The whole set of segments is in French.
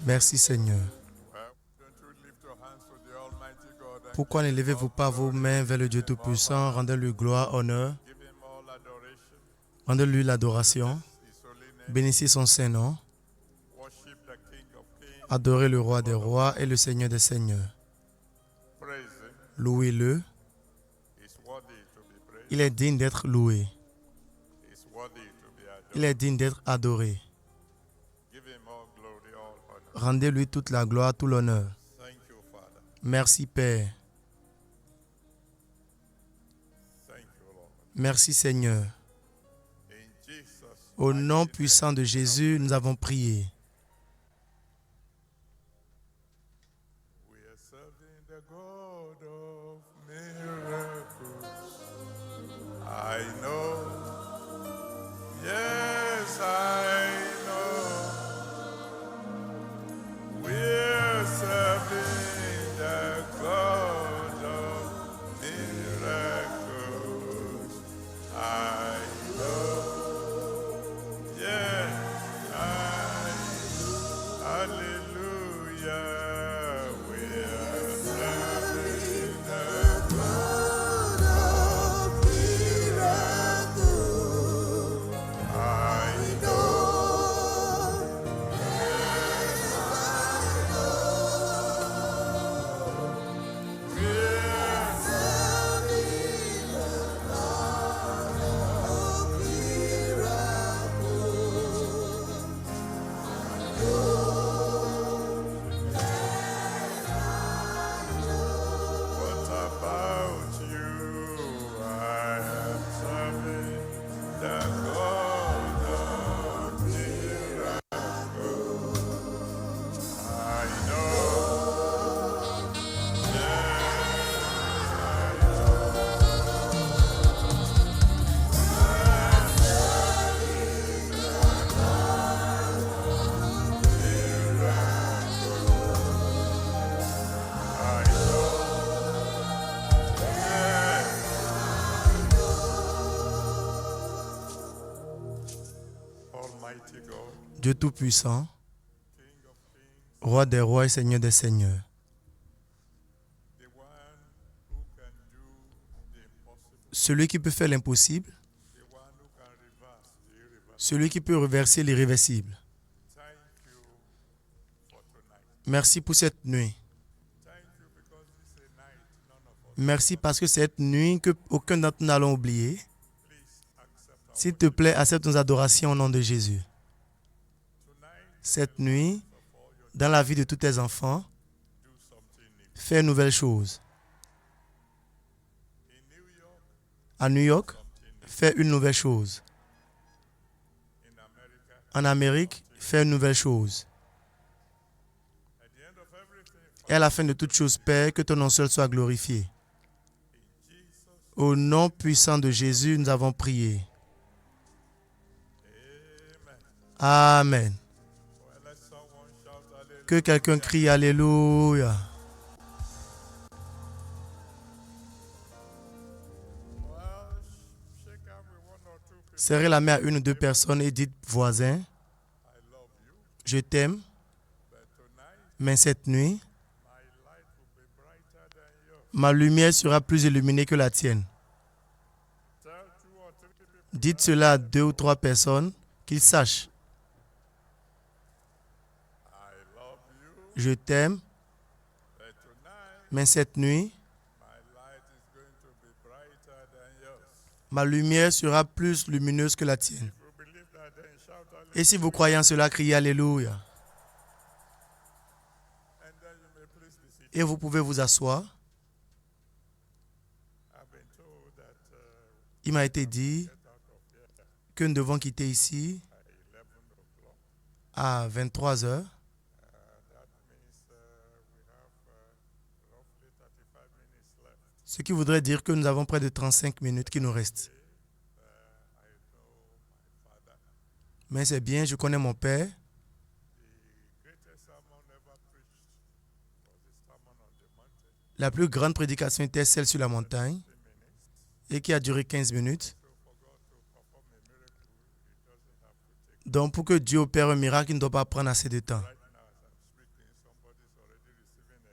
Merci Seigneur. Pourquoi ne levez-vous pas vos mains vers le Dieu Tout-Puissant, rendez-lui gloire, honneur, rendez-lui l'adoration, bénissez son Saint-Nom, adorez le Roi des Rois et le Seigneur des Seigneurs. Louez-le, il est digne d'être loué, il est digne d'être adoré. Rendez-lui toute la gloire, tout l'honneur. Merci Père. Merci Seigneur. Au nom puissant de Jésus, nous avons prié. Dieu Tout-Puissant, Roi des rois et Seigneur des seigneurs. Celui qui peut faire l'impossible, celui qui peut reverser l'irréversible. Merci pour cette nuit. Merci parce que cette nuit que aucun d'entre nous n'allons oublier. S'il te plaît, accepte nos adorations au nom de Jésus. Cette nuit, dans la vie de tous tes enfants, fais une nouvelle chose. À New York, fais une nouvelle chose. En Amérique, fais une nouvelle chose. Et à la fin de toutes choses, Père, que ton nom seul soit glorifié. Au nom puissant de Jésus, nous avons prié. Amen. Que quelqu'un crie Alléluia. Serrez la main à une ou deux personnes et dites, voisin, je t'aime, mais cette nuit, ma lumière sera plus illuminée que la tienne. Dites cela à deux ou trois personnes, qu'ils sachent. Je t'aime, mais cette nuit, ma lumière sera plus lumineuse que la tienne. Et si vous croyez en cela, criez Alléluia. Et vous pouvez vous asseoir. Il m'a été dit que nous devons quitter ici à 23 heures. Ce qui voudrait dire que nous avons près de 35 minutes qui nous restent. Mais c'est bien, je connais mon père. La plus grande prédication était celle sur la montagne et qui a duré 15 minutes. Donc pour que Dieu opère un miracle, il ne doit pas prendre assez de temps.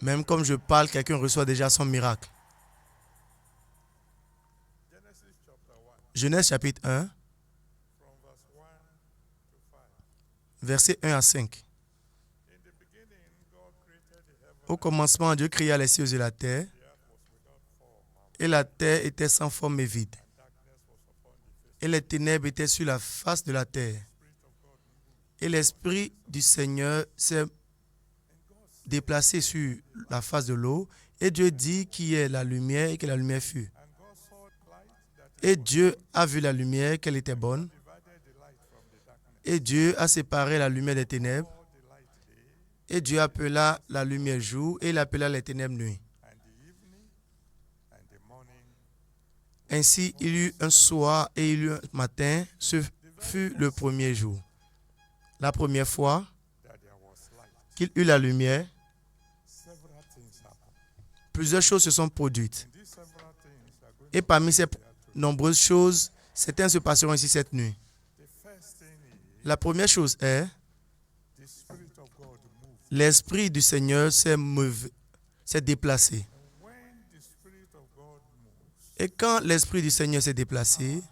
Même comme je parle, quelqu'un reçoit déjà son miracle. Genèse chapitre 1, versets 1 à 5. Au commencement, Dieu créa les cieux et la terre était sans forme et vide. Et les ténèbres étaient sur la face de la terre. Et l'Esprit du Seigneur s'est déplacé sur la face de l'eau. Et Dieu dit qu'il y ait la lumière et que la lumière fut. Et Dieu a vu la lumière, qu'elle était bonne. Et Dieu a séparé la lumière des ténèbres. Et Dieu appela la lumière jour et il appela les ténèbres nuit. Ainsi, il y eut un soir et il y eut un matin. Ce fut le premier jour. La première fois qu'il eut la lumière, plusieurs choses se sont produites. Et parmi ces nombreuses choses, certaines se passeront ici cette nuit. La première chose est, l'Esprit du Seigneur s'est déplacé. Et quand l'Esprit du Seigneur s'est déplacé,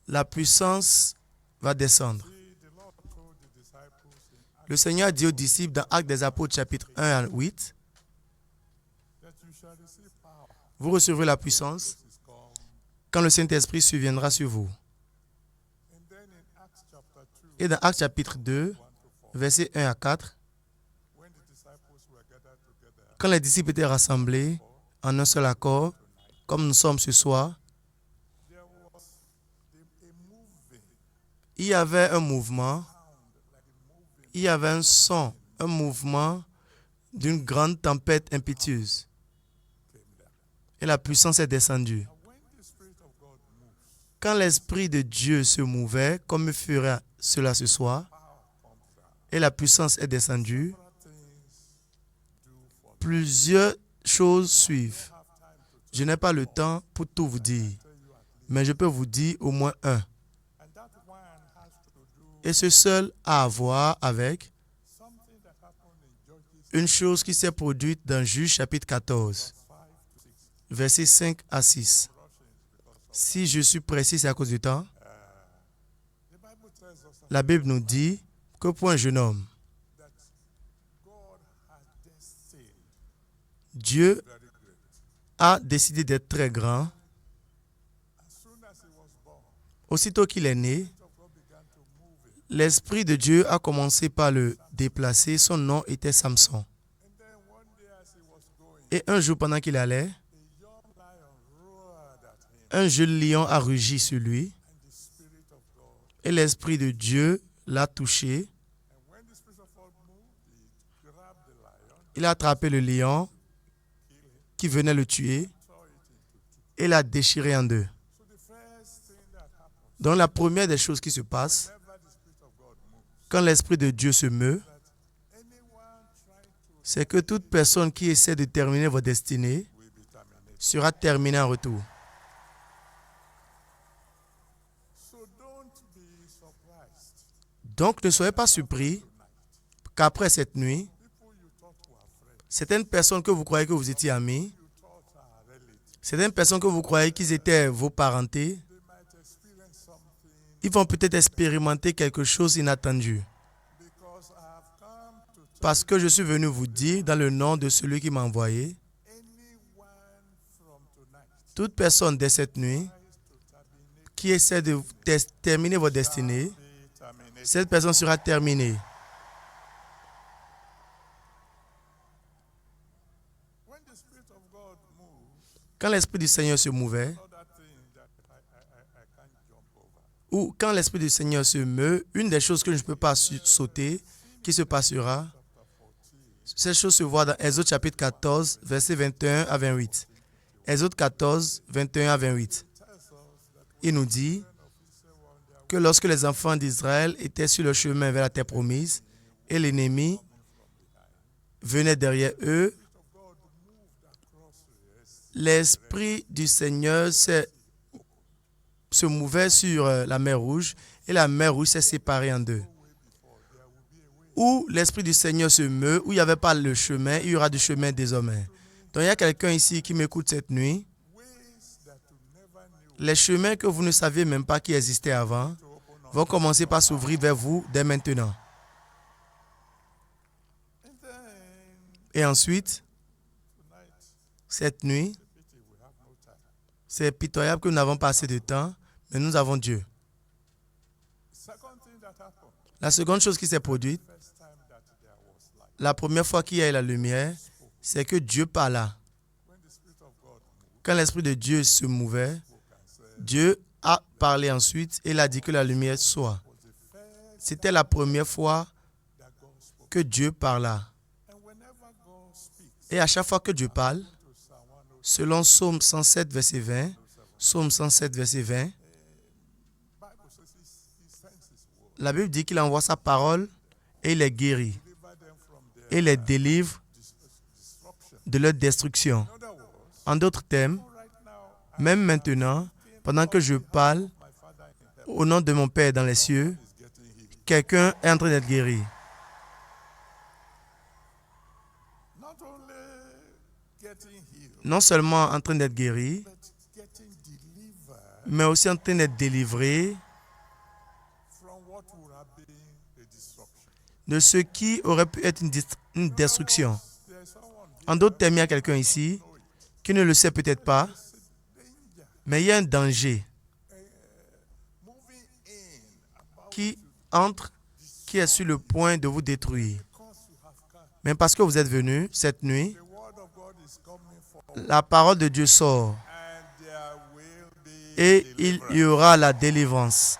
la puissance va descendre. Le Seigneur dit aux disciples dans Actes des Apôtres chapitre 1 à 8, vous recevrez la puissance quand le Saint-Esprit surviendra sur vous. Et dans Actes chapitre 2, versets 1 à 4, quand les disciples étaient rassemblés en un seul accord, comme nous sommes ce soir, il y avait un mouvement, il y avait un son, un mouvement d'une grande tempête impétueuse. Et la puissance est descendue. Quand l'Esprit de Dieu se mouvait, comme il fera cela ce soir, et la puissance est descendue, plusieurs choses suivent. Je n'ai pas le temps pour tout vous dire, mais je peux vous dire au moins un. Et ce seul a à voir avec une chose qui s'est produite dans Juge chapitre 14, versets 5 à 6. Si je suis précis, c'est à cause du temps. La Bible nous dit que pour un jeune homme, Dieu a décidé d'être très grand. Aussitôt qu'il est né, l'Esprit de Dieu a commencé par le déplacer. Son nom était Samson. Et un jour, pendant qu'il allait, un jeune lion a rugi sur lui. Et l'Esprit de Dieu l'a touché. Il a attrapé le lion qui venait le tuer et l'a déchiré en deux. Donc la première des choses qui se passe, quand l'Esprit de Dieu se meut, c'est que toute personne qui essaie de terminer votre destinée sera terminée en retour. Donc ne soyez pas surpris qu'après cette nuit, certaines personnes que vous croyez que vous étiez amis, certaines personnes que vous croyez qu'ils étaient vos parentés, ils vont peut-être expérimenter quelque chose d'inattendu. Parce que je suis venu vous dire, dans le nom de celui qui m'a envoyé, toute personne dès cette nuit qui essaie de terminer votre destinée, cette personne sera terminée. Quand l'Esprit du Seigneur se mouvait, ou quand l'Esprit du Seigneur se meut, une des choses que je ne peux pas sauter, qui se passera, cette chose se voit dans Exode chapitre 14, versets 21 à 28. Exode 14, 21 à 28. Il nous dit que lorsque les enfants d'Israël étaient sur le chemin vers la terre promise et l'ennemi venait derrière eux, l'Esprit du Seigneur se mouvait sur la mer Rouge et la mer Rouge s'est séparée en deux. où l'Esprit du Seigneur se meut, où il n'y avait pas le chemin, il y aura du chemin désormais. Donc il y a quelqu'un ici qui m'écoute cette nuit. Les chemins que vous ne saviez même pas qui existaient avant vont commencer par s'ouvrir vers vous dès maintenant. Et ensuite, cette nuit, c'est pitoyable que nous n'avons pas assez de temps, mais nous avons Dieu. La seconde chose qui s'est produite, la première fois qu'il y a eu la lumière, c'est que Dieu parla. Quand l'Esprit de Dieu se mouvait, Dieu a parlé ensuite et il a dit que la lumière soit. C'était la première fois que Dieu parla. Et à chaque fois que Dieu parle, selon Psaume 107, verset 20, Psaume 107, verset 20, la Bible dit qu'il envoie sa parole et il les guérit. Et les délivre de leur destruction. En d'autres termes, même maintenant, pendant que je parle au nom de mon Père dans les cieux, quelqu'un est en train d'être guéri. Non seulement en train d'être guéri, mais aussi en train d'être délivré de ce qui aurait pu être une destruction. En d'autres termes, il y a quelqu'un ici qui ne le sait peut-être pas, mais il y a un danger qui entre, qui est sur le point de vous détruire. Mais parce que vous êtes venus cette nuit, la parole de Dieu sort et il y aura la délivrance.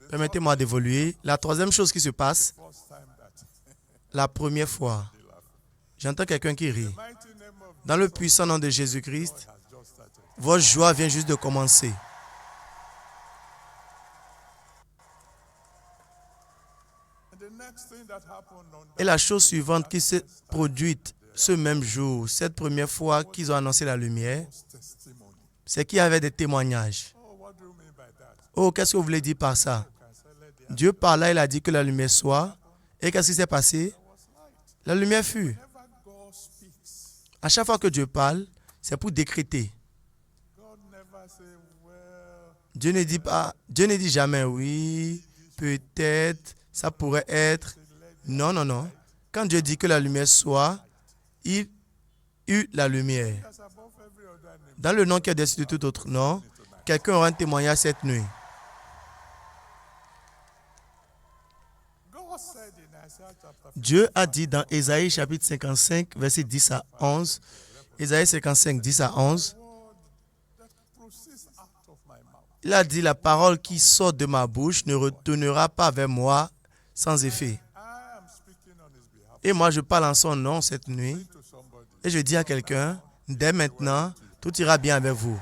Permettez-moi d'évoluer. La troisième chose qui se passe, la première fois, j'entends quelqu'un qui rit. Dans le puissant nom de Jésus-Christ, votre joie vient juste de commencer. Et la chose suivante qui s'est produite ce même jour, cette première fois qu'ils ont annoncé la lumière, c'est qu'il y avait des témoignages. Oh, qu'est-ce que vous voulez dire par ça? Dieu parla, il a dit que la lumière soit. Et qu'est-ce qui s'est passé? La lumière fut. À chaque fois que Dieu parle, c'est pour décréter. Dieu ne dit jamais oui, peut-être, ça pourrait être. Non, non, non. Quand Dieu dit que la lumière soit, il eut la lumière. Dans le nom qui est au-dessus de tout autre nom, quelqu'un aura un témoignage cette nuit. Dieu a dit dans Ésaïe chapitre 55, verset 10 à 11, Ésaïe 55, 10 à 11, il a dit, la parole qui sort de ma bouche ne retournera pas vers moi sans effet. Et moi, je parle en son nom cette nuit et je dis à quelqu'un, dès maintenant, tout ira bien avec vous.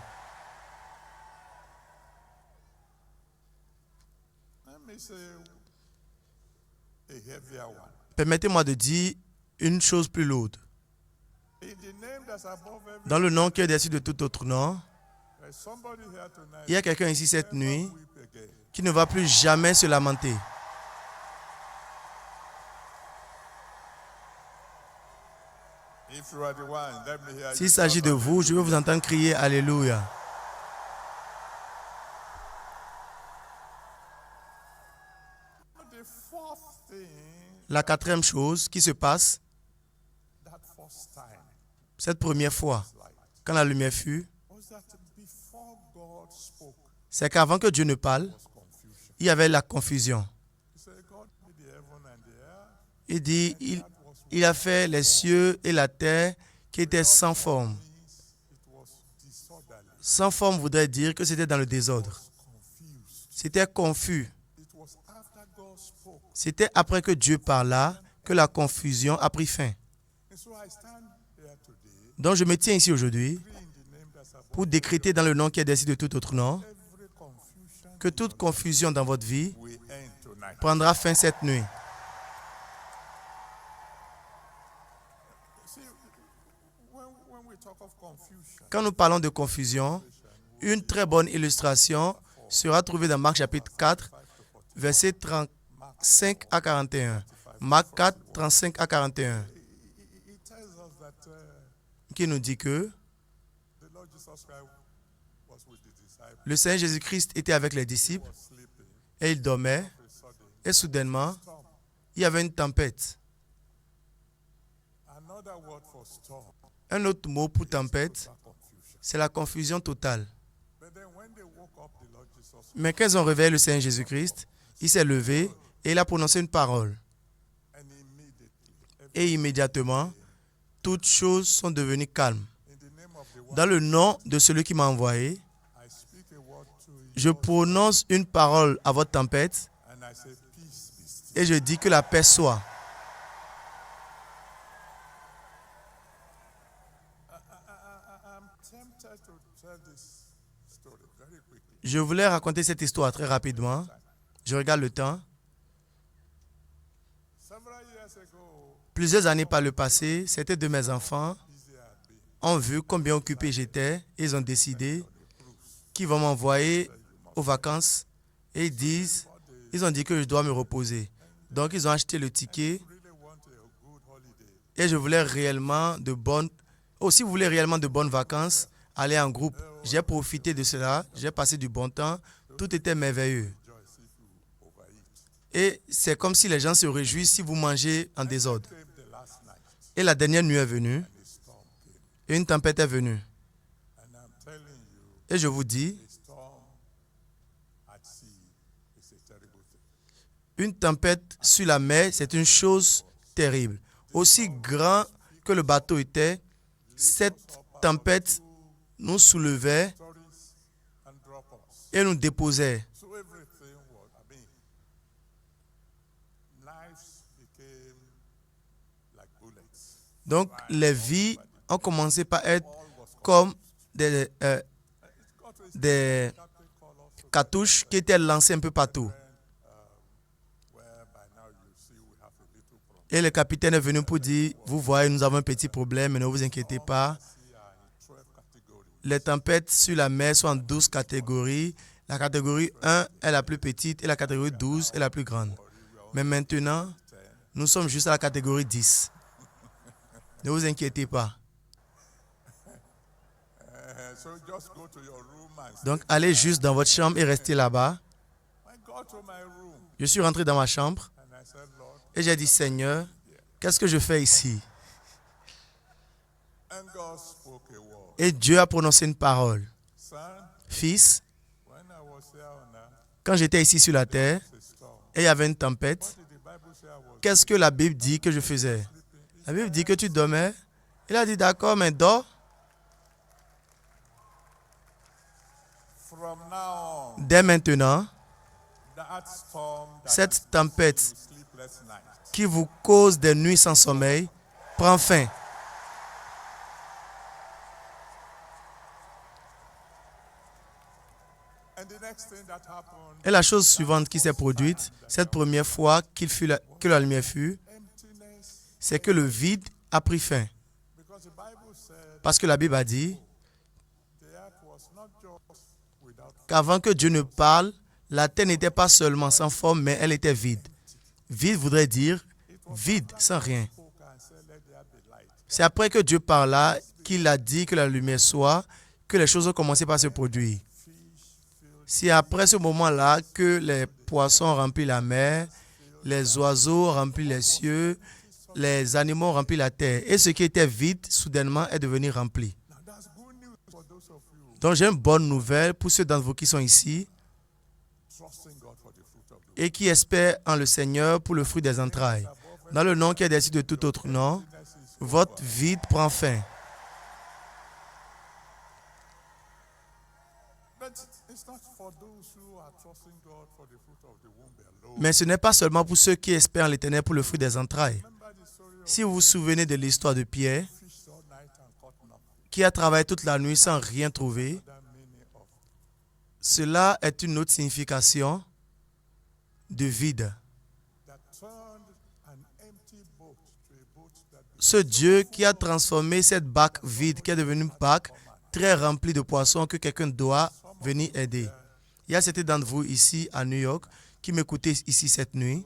Permettez-moi de dire une chose plus lourde. Dans le nom qui est au-dessus de tout autre nom, il y a quelqu'un ici cette nuit qui ne va plus jamais se lamenter. S'il s'agit de vous, je veux vous entendre crier Alléluia. La quatrième chose qui se passe, cette première fois, quand la lumière fut, c'est qu'avant que Dieu ne parle, il y avait la confusion. Il dit, il a fait les cieux et la terre qui étaient sans forme. Sans forme voudrait dire que c'était dans le désordre. C'était confus. C'était après que Dieu parla que la confusion a pris fin. Donc je me tiens ici aujourd'hui pour décréter dans le nom qui est au-dessus de tout autre nom que toute confusion dans votre vie prendra fin cette nuit. Quand nous parlons de confusion, Une très bonne illustration sera trouvée dans Marc chapitre 4, versets 35 à 41. Marc 4, 35 à 41, qui nous dit que le Seigneur Jésus-Christ était avec les disciples et il dormait. Et soudainement, il y avait une tempête. Un autre mot pour tempête, c'est la confusion totale. Mais quand ils ont réveillé le Seigneur Jésus-Christ, il s'est levé et il a prononcé une parole. Et immédiatement, toutes choses sont devenues calmes. Dans le nom de celui qui m'a envoyé, je prononce une parole à votre tempête et je dis que la paix soit. Je voulais raconter cette histoire très rapidement. Je regarde le temps. Plusieurs années par le passé, c'était de mes enfants ont vu combien occupé j'étais et ils ont décidé qu'ils vont m'envoyer aux vacances et ils ont dit que je dois me reposer. Donc ils ont acheté le ticket et je voulais réellement de bonnes... si vous voulez réellement de bonnes vacances, allez en groupe. J'ai profité de cela, j'ai passé du bon temps, tout était merveilleux. Et c'est comme si les gens se réjouissent si vous mangez en désordre. Et la dernière nuit est venue, et une tempête est venue. Et je vous dis, une tempête sur la mer, c'est une chose terrible. Aussi grand que le bateau était, cette tempête nous soulevait et nous déposait. Donc, les vies ont commencé par être comme des cartouches qui étaient lancées un peu partout. Et le capitaine est venu pour dire, vous voyez, nous avons un petit problème, mais ne vous inquiétez pas. Les tempêtes sur la mer sont en 12 catégories. La catégorie 1 est la plus petite et la catégorie 12 est la plus grande. Mais maintenant, nous sommes juste à la catégorie 10. Ne vous inquiétez pas. Donc, allez juste dans votre chambre et restez là-bas. Je suis rentré dans ma chambre et j'ai dit, Seigneur, qu'est-ce que je fais ici? Et Dieu a prononcé une parole. Fils, quand j'étais ici sur la terre et il y avait une tempête, qu'est-ce que la Bible dit que je faisais? La Bible dit que tu dormais. Il a dit, d'accord, mais dors. Dès maintenant, cette tempête qui vous cause des nuits sans sommeil prend fin. Et la chose suivante qui s'est produite, cette première fois que la lumière fut, c'est que le vide a pris fin. Parce que la Bible a dit qu'avant que Dieu ne parle, la terre n'était pas seulement sans forme, mais elle était vide. Vide voudrait dire vide, sans rien. C'est après que Dieu parla qu'il a dit que la lumière soit, que les choses ont commencé par se produire. C'est après ce moment-là que les poissons remplissent la mer, les oiseaux remplissent les cieux, les animaux remplissent la terre. Et ce qui était vide, soudainement, est devenu rempli. Donc j'ai une bonne nouvelle pour ceux d'entre vous qui sont ici et qui espèrent en le Seigneur pour le fruit des entrailles. Dans le nom qui est au-dessus de tout autre nom, votre vide prend fin. Mais ce n'est pas seulement pour ceux qui espèrent en l'Éternel pour le fruit des entrailles. Si vous vous souvenez de l'histoire de Pierre, qui a travaillé toute la nuit sans rien trouver, cela est une autre signification de vide. Ce Dieu qui a transformé cette barque vide, qui est devenue une barque très rempli de poissons que quelqu'un doit venir aider. Il y a certains d'entre vous ici à New York qui m'écoutez ici cette nuit.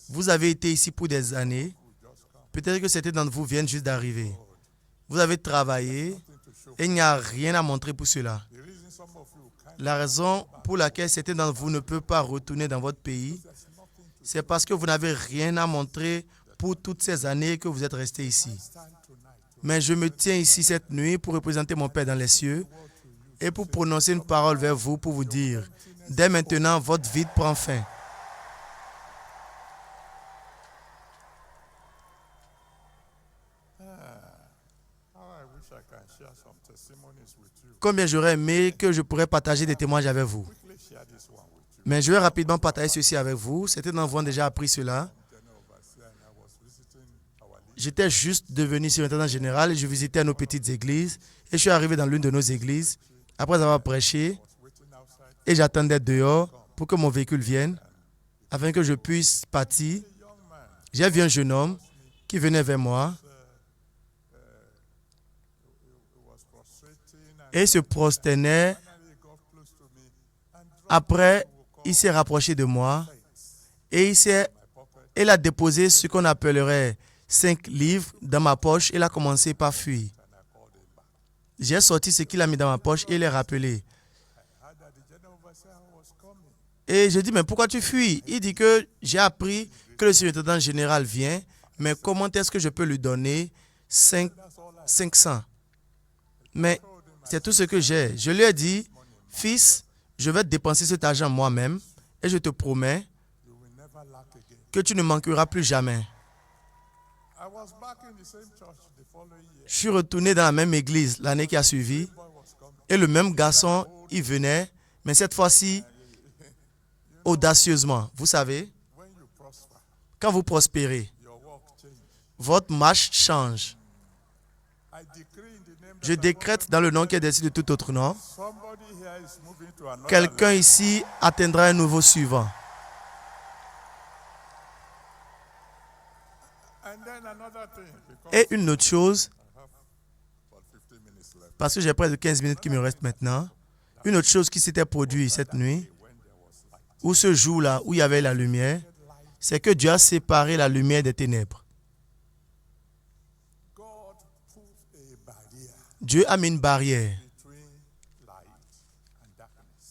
Vous avez été ici pour des années. Peut-être que certains d'entre vous viennent juste d'arriver. Vous avez travaillé et il n'y a rien à montrer pour cela. La raison pour laquelle certains d'entre vous ne peuvent pas retourner dans votre pays, c'est parce que vous n'avez rien à montrer pour toutes ces années que vous êtes restés ici. Mais je me tiens ici cette nuit pour représenter mon Père dans les cieux et pour prononcer une parole vers vous pour vous dire, dès maintenant, votre vide prend fin. Combien j'aurais aimé que je pourrais partager des témoignages avec vous. Mais je vais rapidement partager ceci avec vous. Certains d'entre vous ont déjà appris cela. J'étais juste devenu surintendant général et je visitais nos petites églises. Et je suis arrivé dans l'une de nos églises après avoir prêché. Et j'attendais dehors pour que mon véhicule vienne afin que je puisse partir. J'ai vu un jeune homme qui venait vers moi et se prosternait. Après, il s'est rapproché de moi et il a déposé ce qu'on appellerait 5 livres dans ma poche. Il a commencé par fuir. J'ai sorti ce qu'il a mis dans ma poche et il est rappelé. Et je dis, mais pourquoi tu fuis? Il dit que j'ai appris que le surintendant général vient, mais comment est-ce que je peux lui donner 500? Mais c'est tout ce que j'ai. Je lui ai dit, fils, je vais dépenser cet argent moi-même et je te promets que tu ne manqueras plus jamais. Je suis retourné dans la même église l'année qui a suivi et le même garçon, il venait, mais cette fois-ci, audacieusement. Vous savez, quand vous prospérez, votre marche change. Je décrète dans le nom qui est au-dessus de tout autre nom. Quelqu'un ici atteindra un nouveau suivant. Et une autre chose, parce que j'ai près de 15 minutes qui me restent maintenant, une autre chose qui s'était produite cette nuit, ou ce jour-là où il y avait la lumière, c'est que Dieu a séparé la lumière des ténèbres. Dieu a mis une barrière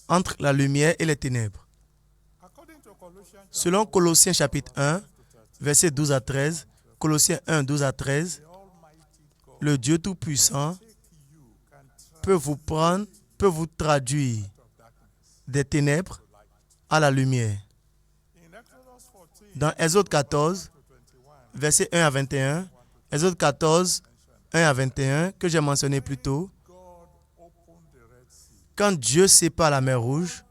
entre la lumière et les ténèbres. Selon Colossiens chapitre 1, versets 12 à 13, Colossiens 1, 12 à 13, le Dieu Tout-Puissant peut vous prendre, peut vous traduire des ténèbres à la lumière. Dans Exode 14, versets 1 à 21, Exode 14, 1 à 21, que j'ai mentionné plus tôt, quand Dieu sépare la mer Rouge,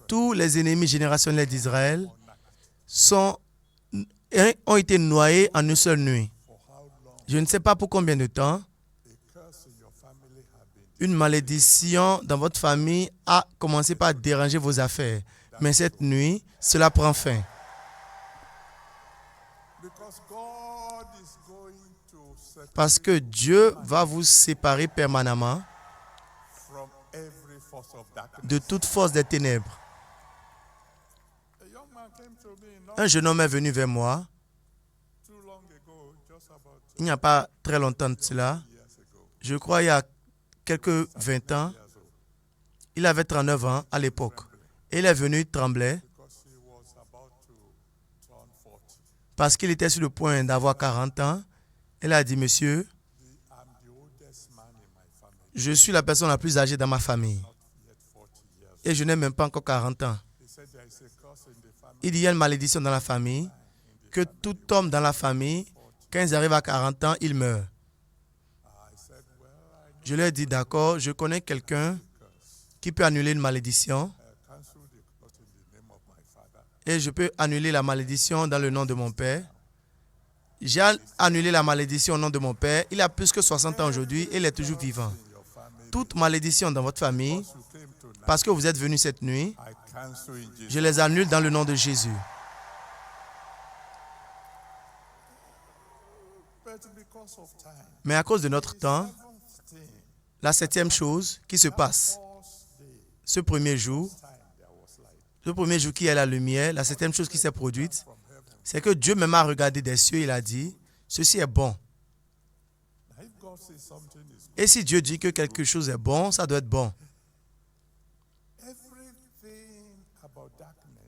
tous les ennemis générationnels d'Israël ont été noyés en une seule nuit. Je ne sais pas pour combien de temps. Une malédiction dans votre famille a commencé par déranger vos affaires. Mais cette nuit, cela prend fin. Parce que Dieu va vous séparer permanemment de toute force des ténèbres. Un jeune homme est venu vers moi. Il n'y a pas très longtemps de cela. Je crois il y a quelques 20 ans. Il avait 39 ans à l'époque. Et il est venu trembler parce qu'il était sur le point d'avoir 40 ans. Il a dit, monsieur, je suis la personne la plus âgée dans ma famille. Et je n'ai même pas encore 40 ans. Il y a une malédiction dans la famille, que tout homme dans la famille, quand ils arrivent à 40 ans, il meurt. Je lui ai dit, d'accord, je connais quelqu'un qui peut annuler une malédiction. Et je peux annuler la malédiction dans le nom de mon père. J'ai annulé la malédiction au nom de mon père. Il a plus que 60 ans aujourd'hui et il est toujours vivant. Toute malédiction dans votre famille, parce que vous êtes venus cette nuit, je les annule dans le nom de Jésus. Mais à cause de notre temps, la 7e chose qui se passe, ce premier jour qui est la lumière, la 7e chose qui s'est produite, c'est que Dieu même a regardé des cieux et il a dit, ceci est bon. Et si Dieu dit que quelque chose est bon, ça doit être bon.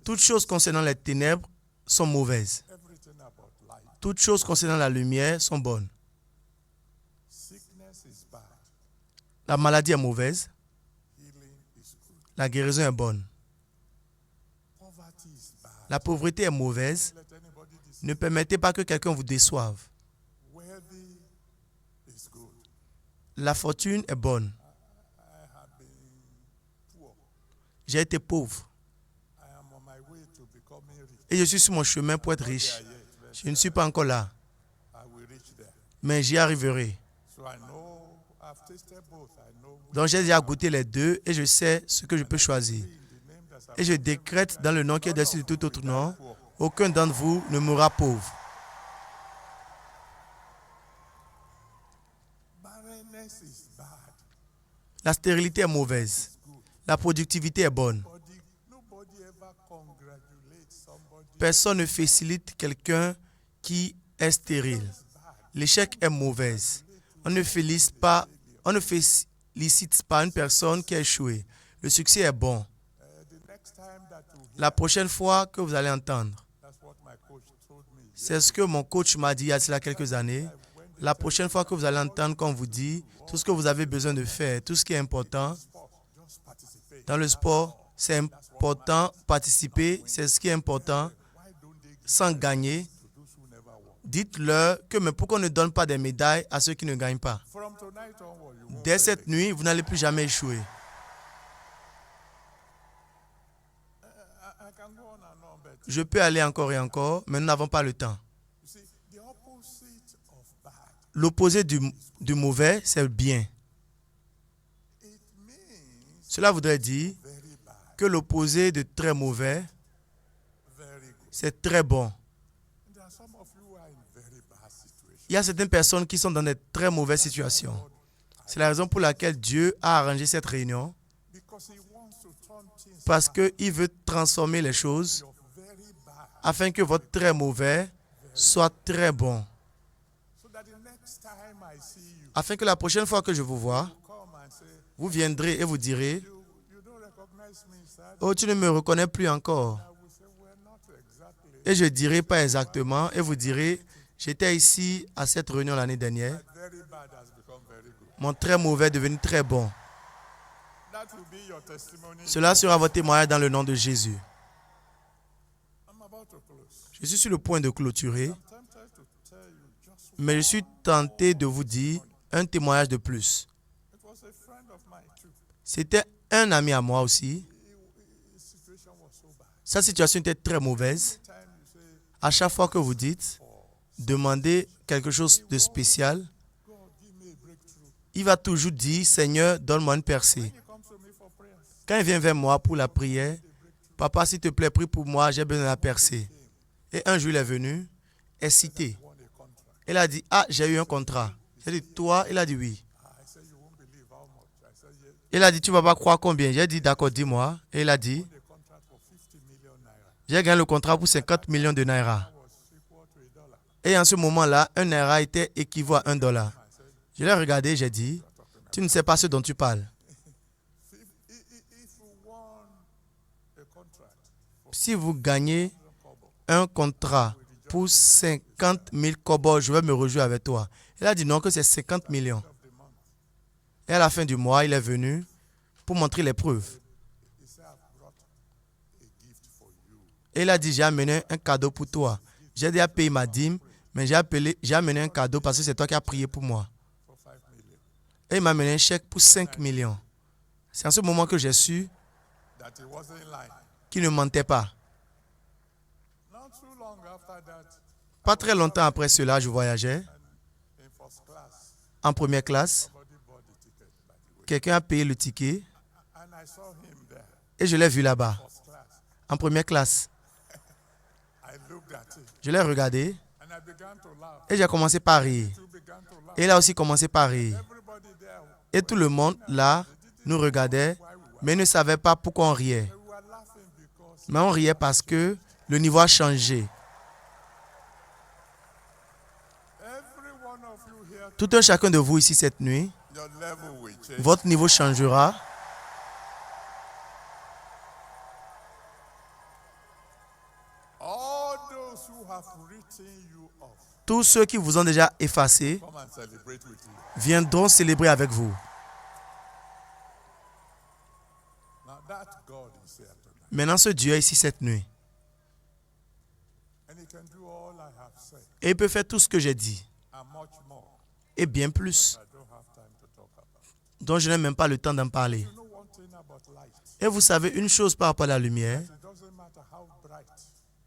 Toutes choses concernant les ténèbres sont mauvaises. Toutes choses concernant la lumière sont bonnes. La maladie est mauvaise. La guérison est bonne. La pauvreté est mauvaise. Ne permettez pas que quelqu'un vous déçoive. La fortune est bonne. J'ai été pauvre. Et je suis sur mon chemin pour être riche. Je ne suis pas encore là. Mais j'y arriverai. Donc j'ai déjà goûté les deux et je sais ce que je peux choisir. Et je décrète dans le nom qui est au-dessus de tout autre nom, aucun d'entre vous ne mourra pauvre. La stérilité est mauvaise. La productivité est bonne. Personne ne félicite quelqu'un qui est stérile. L'échec est mauvais. On ne félicite pas une personne qui a échoué. Le succès est bon. La prochaine fois que vous allez entendre, c'est ce que mon coach m'a dit il y a cela quelques années. La prochaine fois que vous allez entendre qu'on vous dit tout ce que vous avez besoin de faire, tout ce qui est important, dans le sport, c'est important, participer, c'est ce qui est important, sans gagner. Dites-leur que mais pourquoi on ne donne pas des médailles à ceux qui ne gagnent pas? Dès cette nuit, vous n'allez plus jamais échouer. Je peux aller encore et encore, mais nous n'avons pas le temps. L'opposé du mauvais, c'est le bien. Cela voudrait dire que l'opposé de très mauvais, c'est très bon. Il y a certaines personnes qui sont dans des très mauvaises situations. C'est la raison pour laquelle Dieu a arrangé cette réunion. Parce qu'il veut transformer les choses afin que votre très mauvais soit très bon. Afin que la prochaine fois que je vous vois, vous viendrez et vous direz, « Oh, tu ne me reconnais plus encore. » Et je ne dirai pas exactement et vous direz, « J'étais ici à cette réunion l'année dernière. Mon très mauvais est devenu très bon. » Cela sera votre témoignage dans le nom de Jésus. Je suis sur le point de clôturer, mais je suis tenté de vous dire un témoignage de plus. C'était un ami à moi aussi. Sa situation était très mauvaise. À chaque fois que vous dites, demandez quelque chose de spécial, il va toujours dire, Seigneur, donne-moi une percée. Quand il vient vers moi pour la prière, Papa, s'il te plaît, prie pour moi, j'ai besoin de la percée. Et un jour, il est venu, excité. Il a dit, ah, j'ai eu un contrat. J'ai dit, toi? Il a dit, oui. Il a dit, tu ne vas pas croire combien? J'ai dit, d'accord, dis-moi. Et il a dit, j'ai gagné le contrat pour 50 millions de naira. Et en ce moment-là, un naira était équivaut à $1. Je l'ai regardé, j'ai dit, tu ne sais pas ce dont tu parles. Si vous gagnez un contrat pour 50 000 kobos, je vais me réjouir avec toi. Il a dit non, que c'est 50 millions. Et à la fin du mois, il est venu pour montrer les preuves. Et il a dit, j'ai amené un cadeau pour toi. J'ai déjà payé ma dîme, mais j'ai amené un cadeau parce que c'est toi qui as prié pour moi. Et il m'a amené un chèque pour 5 millions. C'est en ce moment que j'ai su qu'il ne mentait pas. Pas très longtemps après cela, je voyageais en première classe. Quelqu'un a payé le ticket et je l'ai vu là-bas, en première classe. Je l'ai regardé Et j'ai commencé par rire. Et il a aussi commencé par rire. Et tout le monde, là, nous regardait, mais ne savait pas pourquoi on riait. Mais on riait parce que le niveau a changé. Tout un chacun de vous ici cette nuit, votre niveau changera. Tous ceux qui vous ont déjà effacé viendront célébrer avec vous. Maintenant, ce Dieu est ici cette nuit. Et il peut faire tout ce que j'ai dit. Et bien plus. Donc je n'ai même pas le temps d'en parler. Et vous savez une chose par rapport à la lumière,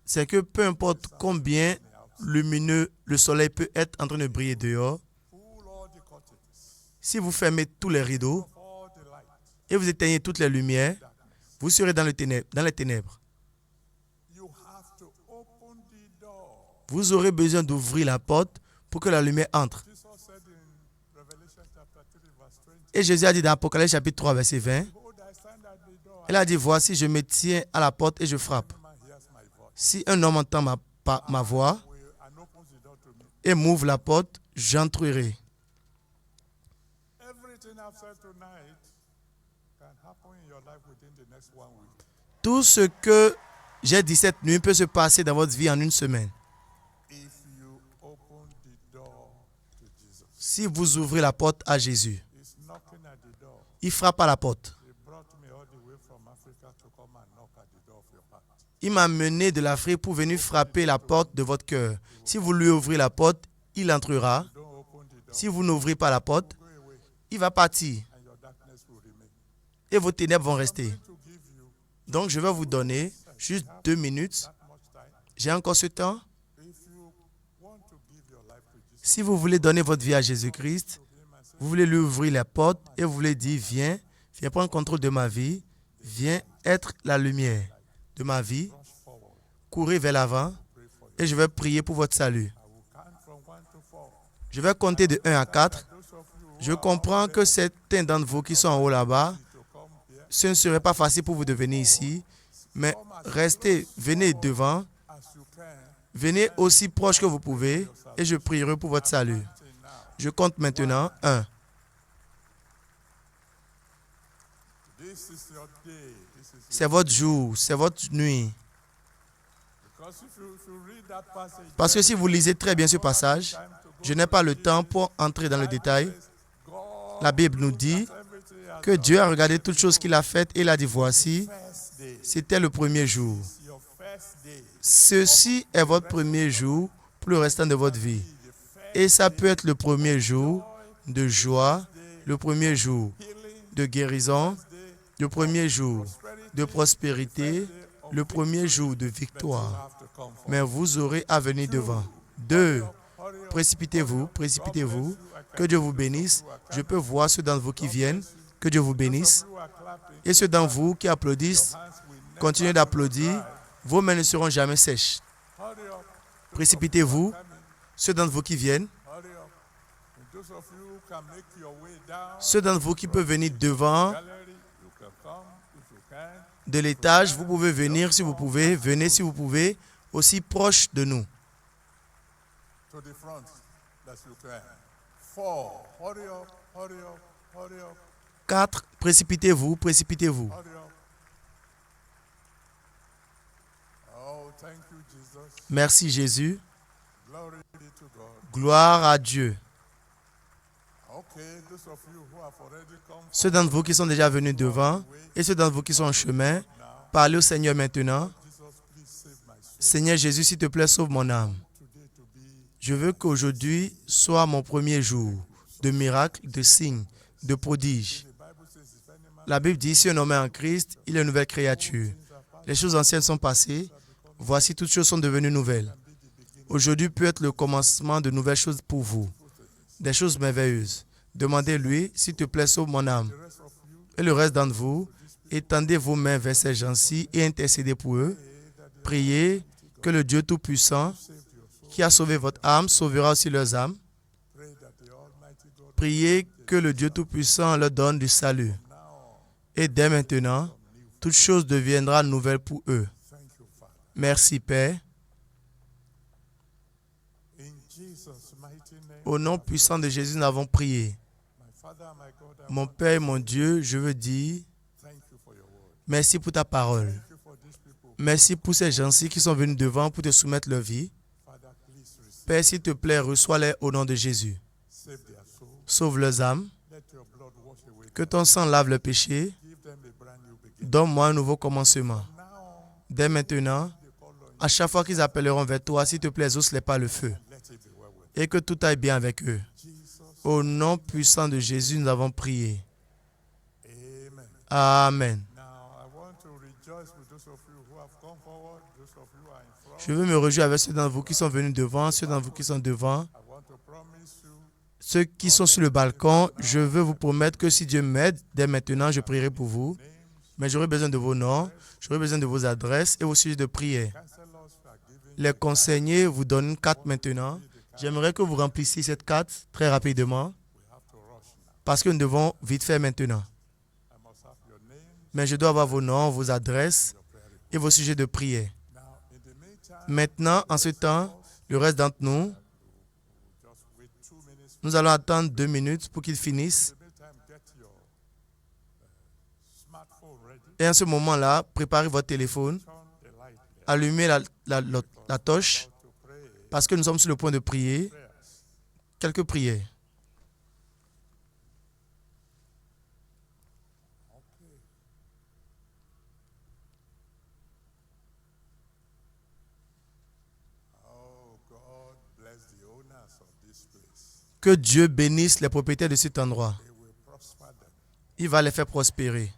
c'est que peu importe combien lumineux le soleil peut être en train de briller dehors, si vous fermez tous les rideaux et vous éteignez toutes les lumières, vous serez dans les ténèbres. Vous aurez besoin d'ouvrir la porte pour que la lumière entre. Et Jésus a dit dans Apocalypse chapitre 3, verset 20, il a dit, voici, je me tiens à la porte et je frappe. Si un homme entend ma voix et m'ouvre la porte, j'entrerai. Tout ce que j'ai dit cette nuit peut se passer dans votre vie en une semaine. Si vous ouvrez la porte à Jésus, il frappe à la porte. Il m'a mené de l'Afrique pour venir frapper la porte de votre cœur. Si vous lui ouvrez la porte, il entrera. Si vous n'ouvrez pas la porte, il va partir. Et vos ténèbres vont rester. Donc, je vais vous donner juste 2 minutes. J'ai encore ce temps. Si vous voulez donner votre vie à Jésus-Christ, vous voulez lui ouvrir la porte et vous voulez dire, viens prendre contrôle de ma vie, viens être la lumière de ma vie, courez vers l'avant et je vais prier pour votre salut. Je vais compter de 1 à 4. Je comprends que certains d'entre vous qui sont en haut là-bas, ce ne serait pas facile pour vous de venir ici, mais restez, venez devant, venez aussi proche que vous pouvez et je prierai pour votre salut. Je compte maintenant 1. C'est votre jour, c'est votre nuit. Parce que si vous lisez très bien ce passage, je n'ai pas le temps pour entrer dans le détail. La Bible nous dit que Dieu a regardé toutes choses qu'il a faites et il a dit, voici, c'était le premier jour. Ceci est votre premier jour pour le restant de votre vie. Et ça peut être le premier jour de joie, le premier jour de guérison, le premier jour de prospérité, le premier jour de victoire. Mais vous aurez à venir devant. 2. Précipitez-vous, précipitez-vous. Que Dieu vous bénisse. Je peux voir ceux d'entre vous qui viennent. Que Dieu vous bénisse. Et ceux d'entre vous qui applaudissent, continuez d'applaudir. Vos mains ne seront jamais sèches. Précipitez-vous. Ceux d'entre vous qui viennent. Ceux d'entre vous qui peuvent venir devant de l'étage, vous pouvez venir si vous pouvez. Venez si vous pouvez. Aussi proche de nous. 4. Précipitez-vous, précipitez-vous. Merci Jésus. Gloire à Dieu. Ceux d'entre vous qui sont déjà venus devant et ceux d'entre vous qui sont en chemin, parlez au Seigneur maintenant. Seigneur Jésus, s'il te plaît, sauve mon âme. Je veux qu'aujourd'hui soit mon premier jour de miracles, de signes, de prodiges. La Bible dit, si un homme est en Christ, il est une nouvelle créature. Les choses anciennes sont passées. Voici, toutes choses sont devenues nouvelles. Aujourd'hui peut être le commencement de nouvelles choses pour vous. Des choses merveilleuses. Demandez-lui, s'il te plaît, sauve mon âme. Et le reste d'entre vous, étendez vos mains vers ces gens-ci et intercédez pour eux. Priez que le Dieu Tout-Puissant qui a sauvé votre âme sauvera aussi leurs âmes. Priez que le Dieu Tout-Puissant leur donne du salut. Et dès maintenant, toute chose deviendra nouvelle pour eux. Merci, Père. Au nom puissant de Jésus, nous avons prié. Mon Père et mon Dieu, je veux dire merci pour ta parole. Merci pour ces gens-ci qui sont venus devant pour te soumettre leur vie. Père, s'il te plaît, reçois-les au nom de Jésus. Sauve leurs âmes. Que ton sang lave le péché. Donne-moi un nouveau commencement. Dès maintenant, à chaque fois qu'ils appelleront vers toi, s'il te plaît, exauce-les par le feu. Et que tout aille bien avec eux. Au nom puissant de Jésus, nous avons prié. Amen. Je veux me réjouir avec ceux d'entre vous qui sont venus devant, ceux d'entre vous qui sont devant. Ceux qui sont sur le balcon, je veux vous promettre que si Dieu m'aide, dès maintenant, je prierai pour vous. Mais j'aurai besoin de vos noms, j'aurai besoin de vos adresses et vos sujets de prière. Les conseillers vous donnent une carte maintenant. J'aimerais que vous remplissiez cette carte très rapidement parce que nous devons vite faire maintenant. Mais je dois avoir vos noms, vos adresses et vos sujets de prière. Maintenant, en ce temps, le reste d'entre nous, nous allons attendre 2 minutes pour qu'ils finissent. Et en ce moment-là, préparez votre téléphone, allumez la torche, parce que nous sommes sur le point de prier. Quelques prières. Que Dieu bénisse les propriétaires de cet endroit. Il va les faire prospérer.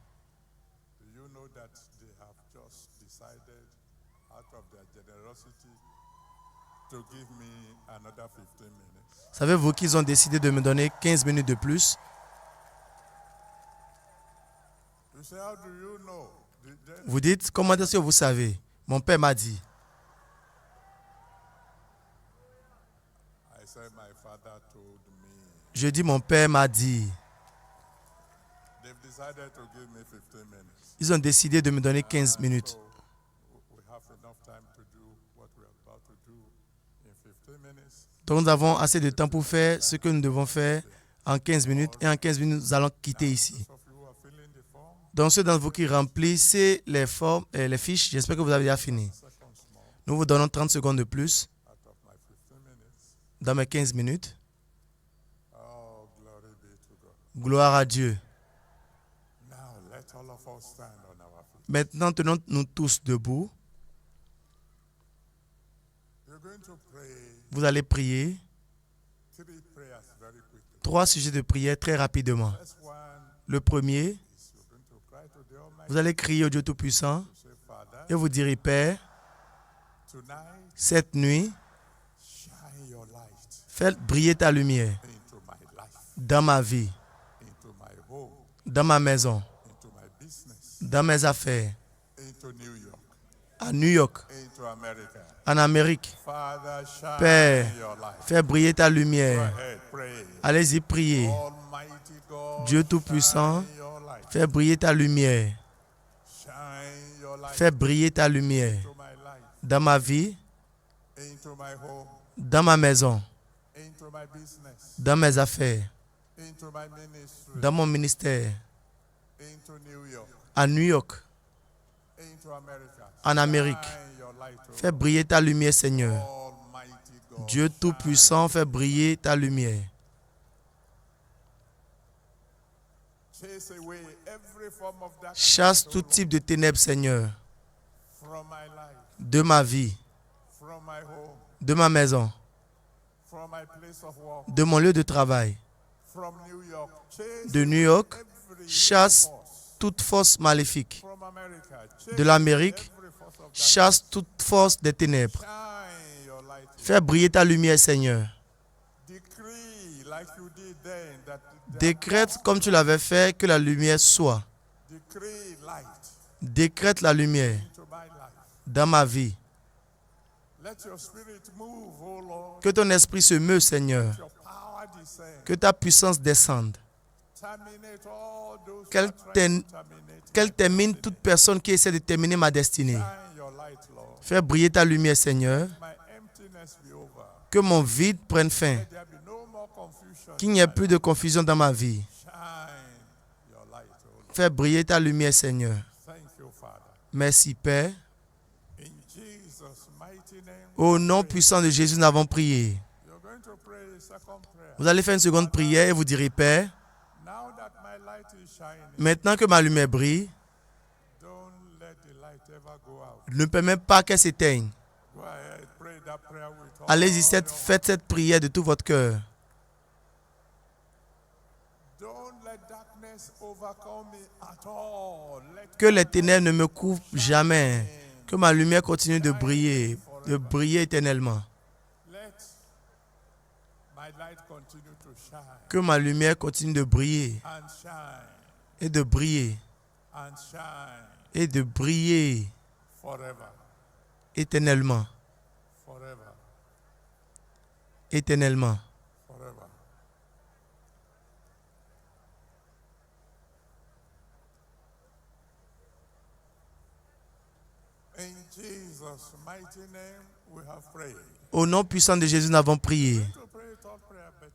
Savez-vous qu'ils ont décidé de me donner 15 minutes de plus? Vous dites, comment est-ce que vous savez? Mon père m'a dit. Je dis, mon père m'a dit. Ils ont décidé de me donner 15 minutes. Donc nous avons assez de temps pour faire ce que nous devons faire en 15 minutes. Et en 15 minutes, nous allons quitter ici. Donc ceux d'entre vous qui remplissez les formes et les fiches, j'espère que vous avez déjà fini. Nous vous donnons 30 secondes de plus dans mes 15 minutes. Gloire à Dieu. Maintenant, tenons-nous tous debout. Vous allez prier 3 sujets de prière très rapidement. Le premier, vous allez crier au Dieu Tout-Puissant et vous direz, Père, cette nuit, fais briller ta lumière dans ma vie, dans ma maison, dans mes affaires, à New York, en Amérique. Père, fais briller ta lumière. Allez-y, priez. Dieu Tout-Puissant, fais briller ta lumière. Fais briller ta lumière dans ma vie, dans ma maison, dans mes affaires, dans mon ministère, à New York, en Amérique. Fais briller ta lumière, Seigneur. Dieu Tout-Puissant, fais briller ta lumière. Chasse tout type de ténèbres, Seigneur, de ma vie, de ma maison, de mon lieu de travail, de New York. Chasse toute force maléfique. De l'Amérique, chasse toute force des ténèbres. Fais briller ta lumière, Seigneur. Décrète comme tu l'avais fait que la lumière soit. Décrète la lumière dans ma vie, Que ton esprit se meue, Seigneur. Que ta puissance descende. Qu'elle termine toute personne qui essaie de terminer ma destinée. Fais briller ta lumière, Seigneur. Que mon vide prenne fin. Qu'il n'y ait plus de confusion dans ma vie. Fais briller ta lumière, Seigneur. Merci, Père. Au nom puissant de Jésus, nous avons prié. Vous allez faire une seconde prière et vous direz, Père, maintenant que ma lumière brille, ne permets pas qu'elle s'éteigne. Allez-y, faites cette prière de tout votre cœur. Que les ténèbres ne me couvrent jamais. Que ma lumière continue de briller éternellement. Que ma lumière continue de briller et de briller et de briller éternellement. Éternellement. Au nom puissant de Jésus, nous avons prié.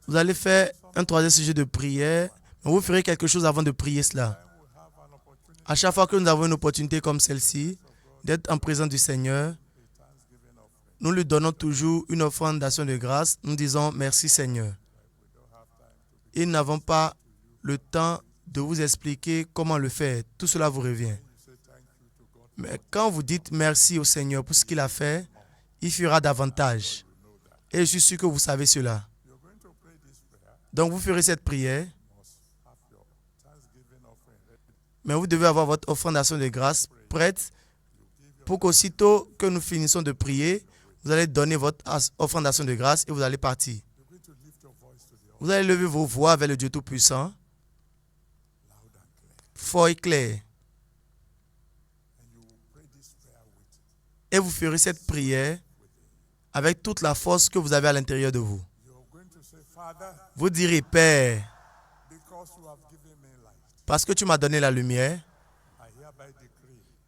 Vous allez faire un troisième sujet de prière, mais vous ferez quelque chose avant de prier cela. À chaque fois que nous avons une opportunité comme celle-ci, d'être en présence du Seigneur, nous lui donnons toujours une offrande d'action de grâce. Nous disons merci Seigneur. Et nous n'avons pas le temps de vous expliquer comment le faire. Tout cela vous revient. Mais quand vous dites merci au Seigneur pour ce qu'il a fait, il fera davantage. Et je suis sûr que vous savez cela. Donc vous ferez cette prière. Mais vous devez avoir votre offrande d'action de grâce prête pour qu'aussitôt que nous finissons de prier, vous allez donner votre offrande d'action de grâce et vous allez partir. Vous allez lever vos voix vers le Dieu Tout-Puissant, fort et clair. Et vous ferez cette prière avec toute la force que vous avez à l'intérieur de vous. Vous direz, Père, parce que tu m'as donné la lumière,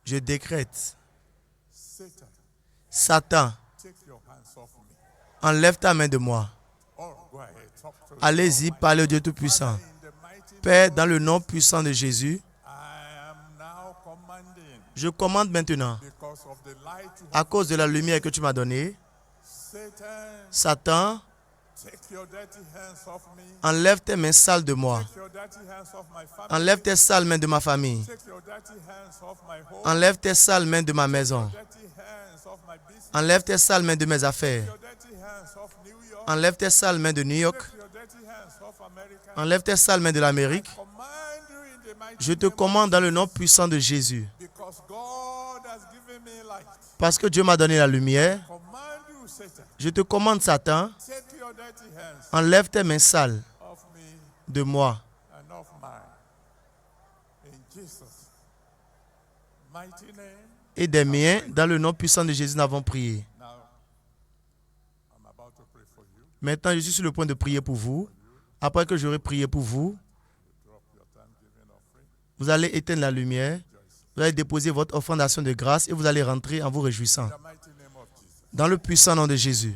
je décrète, Satan, enlève ta main de moi. Allez-y, parlez au Dieu Tout-Puissant. Père, dans le nom puissant de Jésus, je commande maintenant, à cause de la lumière que tu m'as donnée, Satan, enlève tes mains sales de moi. Enlève tes sales mains de ma famille. Enlève tes sales mains de ma maison. Enlève tes sales mains de mes affaires. Enlève tes sales mains de New York. Enlève tes sales mains de l'Amérique. Je te commande dans le nom puissant de Jésus. Parce que Dieu m'a donné la lumière, je te commande, Satan, enlève tes mains sales de moi. Et des miens, dans le nom puissant de Jésus, nous avons prié. Maintenant, je suis sur le point de prier pour vous. Après que j'aurai prié pour vous, vous allez éteindre la lumière, vous allez déposer votre offrande d'action de grâce et vous allez rentrer en vous réjouissant. Dans le puissant nom de Jésus.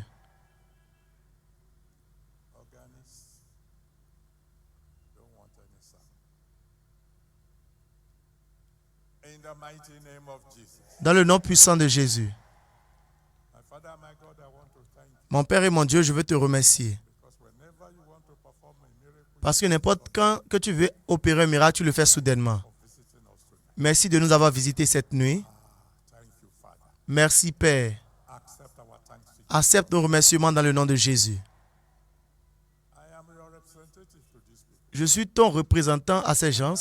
Dans le nom puissant de Jésus. Mon Père et mon Dieu, je veux te remercier. Parce que n'importe quand que tu veux opérer un miracle, tu le fais soudainement. Merci de nous avoir visités cette nuit. Merci, Père. Accepte nos remerciements dans le nom de Jésus. Je suis ton représentant à ces gens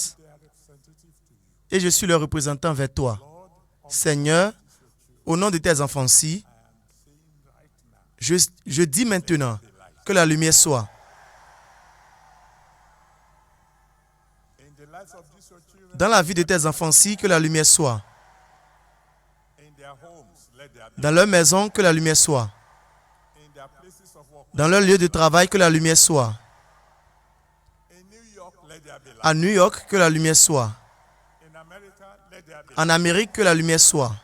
et je suis leur représentant vers toi. Seigneur, au nom de tes enfants-ci, je dis maintenant que la lumière soit. Dans la vie de tes enfants-ci, que la lumière soit. Dans leur maison, que la lumière soit. Dans leur lieu de travail, que la lumière soit. À New York, que la lumière soit. En Amérique, que la lumière soit.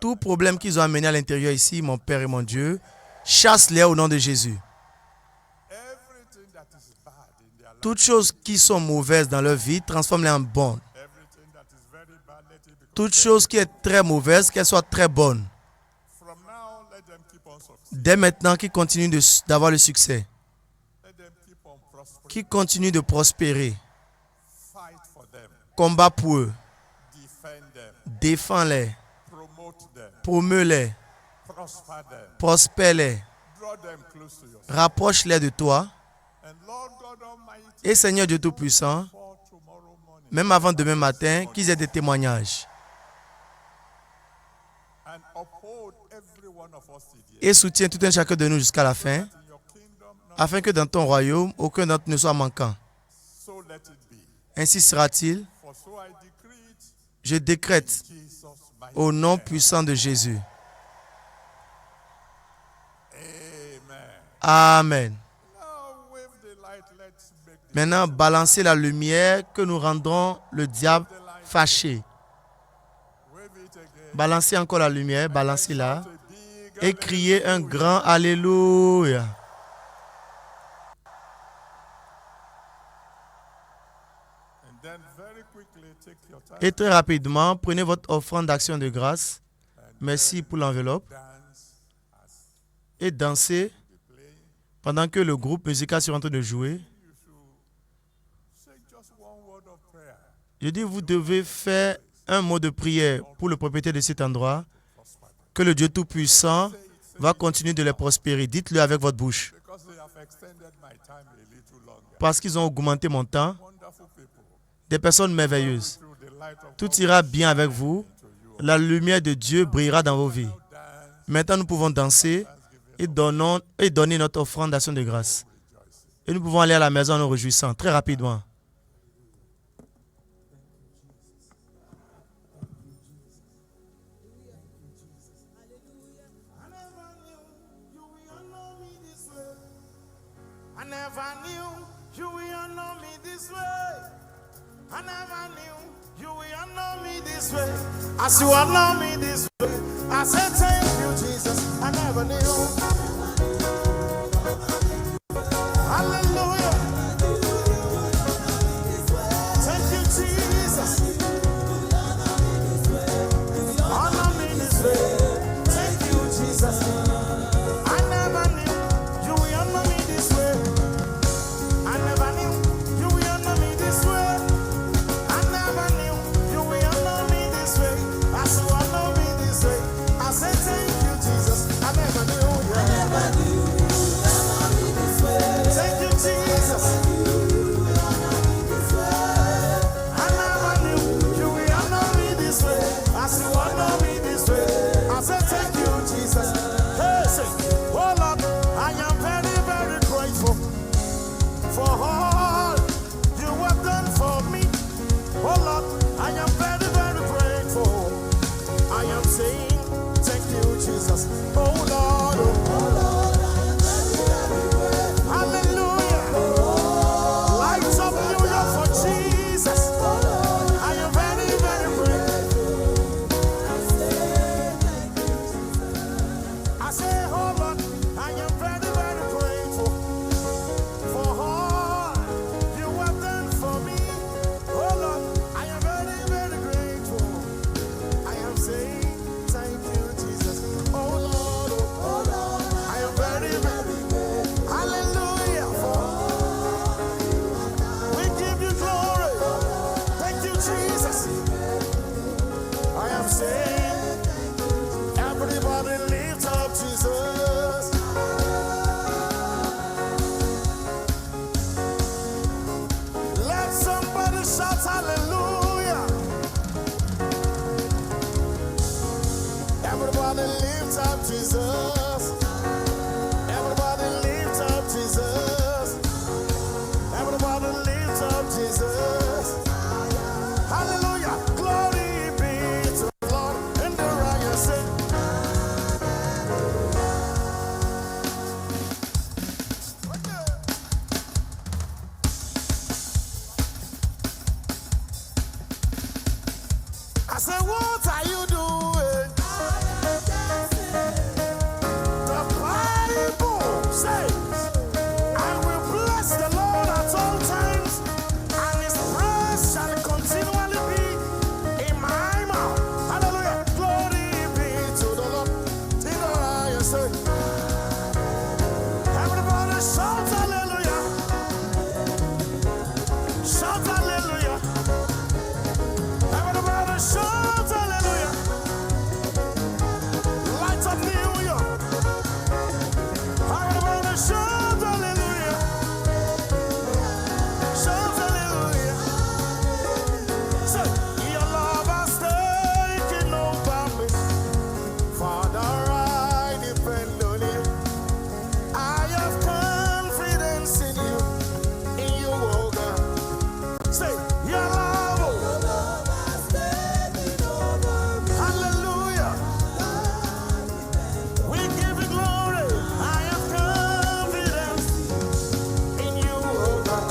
Tout problème qu'ils ont amené à l'intérieur ici, mon Père et mon Dieu, chasse-les au nom de Jésus. Toutes choses qui sont mauvaises dans leur vie, transforme-les en bonnes. Toute chose qui est très mauvaise, qu'elle soit très bonne. Dès maintenant, qu'ils continuent d'avoir le succès. Qu'ils continuent de prospérer. Combat pour eux. Défends-les. Promeut-les. Prospère-les. Rapproche-les de toi. Et Seigneur Dieu Tout-Puissant, même avant demain matin, qu'ils aient des témoignages. Et soutiens tout un chacun de nous jusqu'à la fin, afin que dans ton royaume, aucun d'entre nous ne soit manquant. Ainsi sera-t-il. Je décrète au nom puissant de Jésus. Amen. Maintenant, balancez la lumière que nous rendrons le diable fâché. Balancez encore la lumière, balancez-la et criez un grand Alléluia. Et très rapidement, prenez votre offrande d'action de grâce. Merci pour l'enveloppe. Et dansez pendant que le groupe musical sera en train de jouer. Je dis, vous devez faire un mot de prière pour le propriétaire de cet endroit, que le Dieu Tout-Puissant va continuer de les prospérer. Dites-le avec votre bouche. Parce qu'ils ont augmenté mon temps. Des personnes merveilleuses. Tout ira bien avec vous. La lumière de Dieu brillera dans vos vies. Maintenant, nous pouvons danser et donner notre offrande d'action de grâce. Et nous pouvons aller à la maison en nous réjouissant très rapidement. I never knew you will honor me this way. I never knew you will honor me this way. As you honor me this way, I said thank you, Jesus. I never knew. Hallelujah. Thank you, Jesus. Honor me this way. Thank you, Jesus. I never knew you will honor me this way. I never knew you will honor me this way. I never knew you will honor me this way. As you honor me this way, I say thank you, Jesus. I never knew. say, what are you doing? The Bible says, I will bless the Lord at all times, and his praise shall continually be in my mouth. Hallelujah. Glory be to the Lord. Till the highest say, everybody shout hallelujah. Shout hallelujah. Everybody shout hallelujah. Light up New York. Everybody shout hallelujah. Shout hallelujah. Say, your love has taken over me. Father, I depend on you. I have confidence in you, oh God. Say, your love, oh. Hallelujah. We give you glory. I have confidence in you, oh God.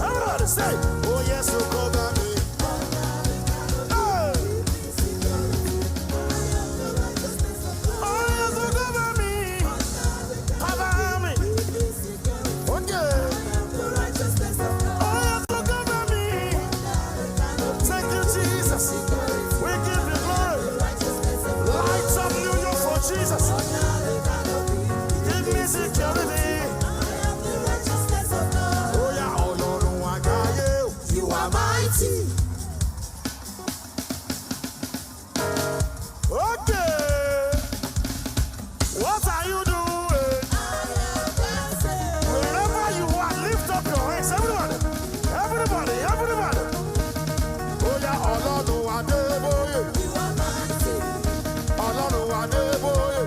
Everybody say, oh yes, you cover me. Hey. Oh yes, you cover me. Cover me. Oh yeah. Oh yes, you cover me. Thank you, Jesus. We give you glory. Lights up New York for Jesus. Give me security. Oh yeah, oh Lord, I got you. You are mighty. Okay. What are you doing? Wherever you are, lift up your hands. Everybody. Everybody. Everybody. Oh yeah, oh Lord, I did boy. Oh Lord, I did boy.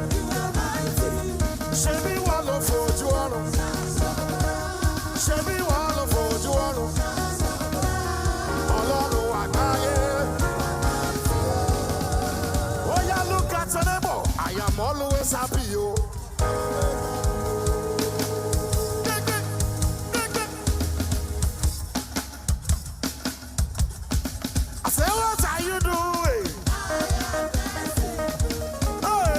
Shebi walo fojú ọ̀run. Shebi walo fojú ọ̀run. Ọlọ́run àgbáyé. Oh yeah, look at your neighbor. I am always happy, yo. I say, what are you doing? Hey,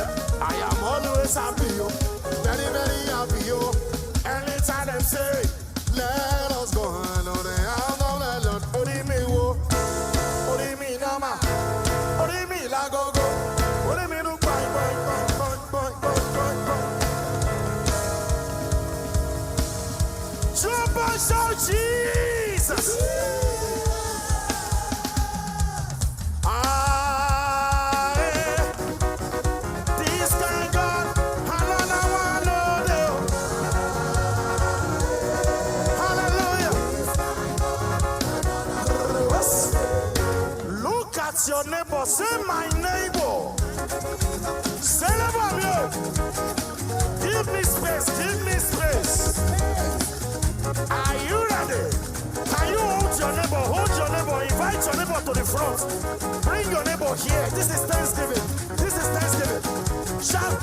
I am always happy, yo. Very, very happy, yo. Anytime them say, let us go on the house of the Lord. Ori mi wo, ori mi nama, ori mi la go go, ori mi do boing boing boing boing boing boing boing. Jump and shout Jesus. This kind God, hallelujah. Look at your neighbor, say my neighbor. Say neighbor, yo. Give me space, give me space. Are you ready? Can you hold your neighbor, invite your neighbor to the front. Bring your neighbor here. This is Thanksgiving. This is Thanksgiving. Shout,